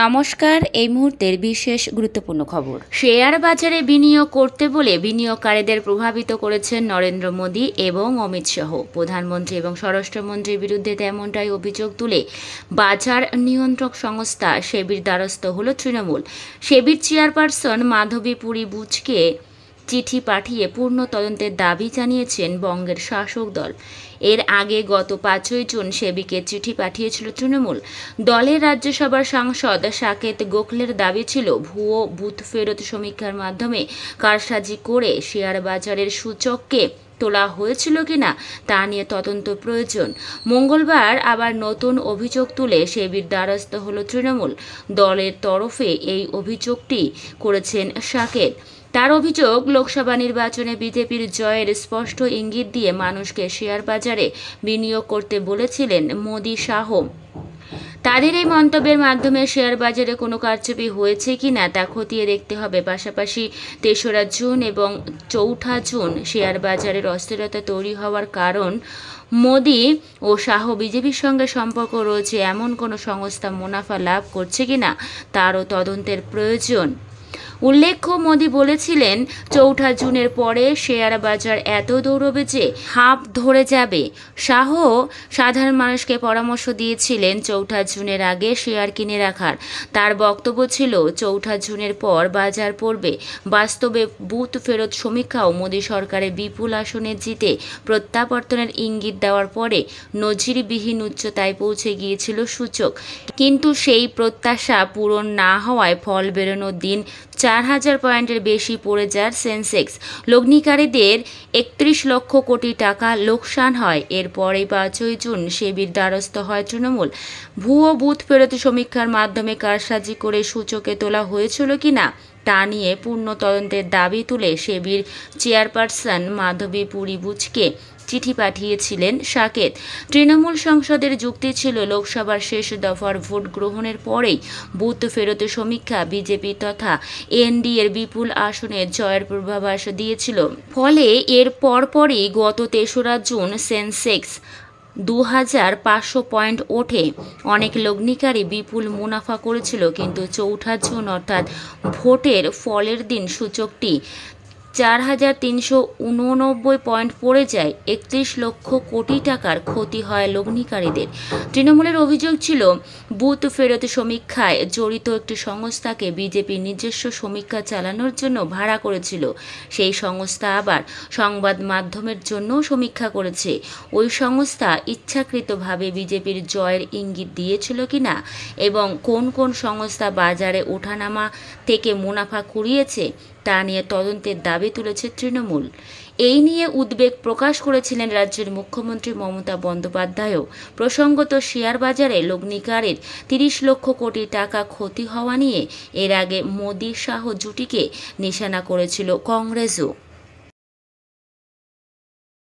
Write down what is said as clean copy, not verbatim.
নমস্কার। এই মুহূর্তের বিশেষ গুরুত্বপূর্ণ খবর। শেয়ার বাজারে বিনিয়োগ করতে বলে বিনিয়োগকারীদের প্রভাবিত করেছেন নরেন্দ্র মোদী এবং অমিত শাহ। প্রধানমন্ত্রী এবং স্বরাষ্ট্রমন্ত্রীর বিরুদ্ধে তেমনটাই অভিযোগ তুলে বাজার নিয়ন্ত্রক সংস্থা সেবির দ্বারস্থ হল তৃণমূল। সেবির চেয়ারপারসন মাধবী পুরী বুচকে চিঠি পাঠিয়ে পূর্ণ তদন্তের দাবি জানিয়েছেন বঙ্গের শাসক দল। এর আগে গত 5ই জুন সেবিকে চিঠি পাঠিয়েছিল তৃণমূল। দলের রাজ্যসভার সাংসদ সাকেত গোখলের দাবি ছিল ভুয়ো বুথ ফেরত সমীক্ষার মাধ্যমে কারসাজি করে শেয়ার বাজারের সূচককে তোলা হয়েছিল কিনা তা নিয়ে তদন্ত প্রয়োজন। মঙ্গলবার আবার নতুন অভিযোগ তুলে সেবির দ্বারস্থ হল তৃণমূল। দলের তরফে এই অভিযোগটি করেছেন সাকেত। তার অভিযোগ, লোকসভা নির্বাচনে বিজেপির জয়ের স্পষ্ট ইঙ্গিত দিয়ে মানুষকে শেয়ার বাজারে বিনিয়োগ করতে বলেছিলেন মোদী শাহ। তাদের এই মন্তব্যের মাধ্যমে শেয়ার বাজারে কোনো কারচুপি হয়েছে কিনা তা খতিয়ে দেখতে হবে। পাশাপাশি 3রা জুন এবং 4ঠা জুন শেয়ার বাজারের অস্থিরতা তৈরি হওয়ার কারণ মোদী ও শাহ বিজেপির সঙ্গে সম্পর্ক রয়েছে এমন কোনো সংস্থা মুনাফা লাভ করছে কিনা তারও তদন্তের প্রয়োজন। উল্লেখ্য, মোদী বলেছিলেন 4ঠা জুনের পরে শেয়ার বাজার এত দৌড়বে যে হাঁপ ধরে যাবে। শাহ সাধারণ মানুষকে পরামর্শ দিয়েছিলেন 4ঠা জুনের আগে শেয়ার কিনে রাখার। তার বক্তব্য ছিল 4ঠা জুনের পর বাজার পড়বে। বাস্তবে বুথ ফেরত সমীক্ষাও মোদী সরকারের বিপুল আসনে জিতে প্রত্যাবর্তনের ইঙ্গিত দেওয়ার পরে নজিরবিহীন উচ্চতায় পৌঁছে গিয়েছিল সূচক। কিন্তু সেই প্রত্যাশা পূরণ না হওয়ায় ফল বেরোনোর দিন 4000 পয়েন্টের বেশি পড়ে যায় সেন্সেক্স। লগ্নিকারীদের 31 লক্ষ কোটি টাকা লোকসান হয়। এরপরেই 5ই জুন সেবির দ্বারস্থ হয় তৃণমূল। ভুয়ো বুথ ফেরত সমীক্ষার মাধ্যমে কারসাজি করে সূচকে তোলা হয়েছিল কিনা তা নিয়ে পূর্ণ তদন্তের দাবি তুলে সেবির চেয়ারপারসন মাধবী পুরী বুচকে চিঠি পাঠিয়েছিলেন সাকেত। তৃণমূল সংসদের যুক্তি ছিল, লোকসভার শেষ দফার ভোট গ্রহণের পরেই বুথ ফেরত সমীক্ষা বিজেপি তথা এনডিএর বিপুল আসনে জয়ের পূর্বাভাস দিয়েছিল। ফলে এর পরপরই গত 3রা জুন সেন্সেক্স 2500 পয়েন্ট ওঠে। অনেক লগ্নিকারী বিপুল মুনাফা করেছিল, কিন্তু 4ঠা জুন অর্থাৎ ভোটের ফলের দিন সূচকটি 4389 পয়েন্ট পড়ে যায়। 31 লক্ষ কোটি টাকার ক্ষতি হয় লগ্নিকারীদের। তৃণমূলের অভিযোগ ছিল, বুথ ফেরত সমীক্ষায় জড়িত একটি সংস্থাকে বিজেপি নিজস্ব সমীক্ষা চালানোর জন্য ভাড়া করেছিল। সেই সংস্থা আবার সংবাদ মাধ্যমের জন্যও সমীক্ষা করেছে। ওই সংস্থা ইচ্ছাকৃতভাবে বিজেপির জয়ের ইঙ্গিত দিয়েছিল কিনা এবং কোন কোন সংস্থা বাজারে ওঠানামা থেকে মুনাফা কুড়িয়েছে তা নিয়ে তদন্তের দাবি তুলেছে তৃণমূল। এই নিয়ে উদ্বেগ প্রকাশ করেছিলেন রাজ্যের মুখ্যমন্ত্রী মমতা বন্দ্যোপাধ্যায়ও। প্রসঙ্গত, শেয়ার বাজারে লগ্নিকারীর 30 লক্ষ কোটি টাকা ক্ষতি হওয়া নিয়ে এর আগে মোদী শাহ জুটিকে নিশানা করেছিল কংগ্রেসও।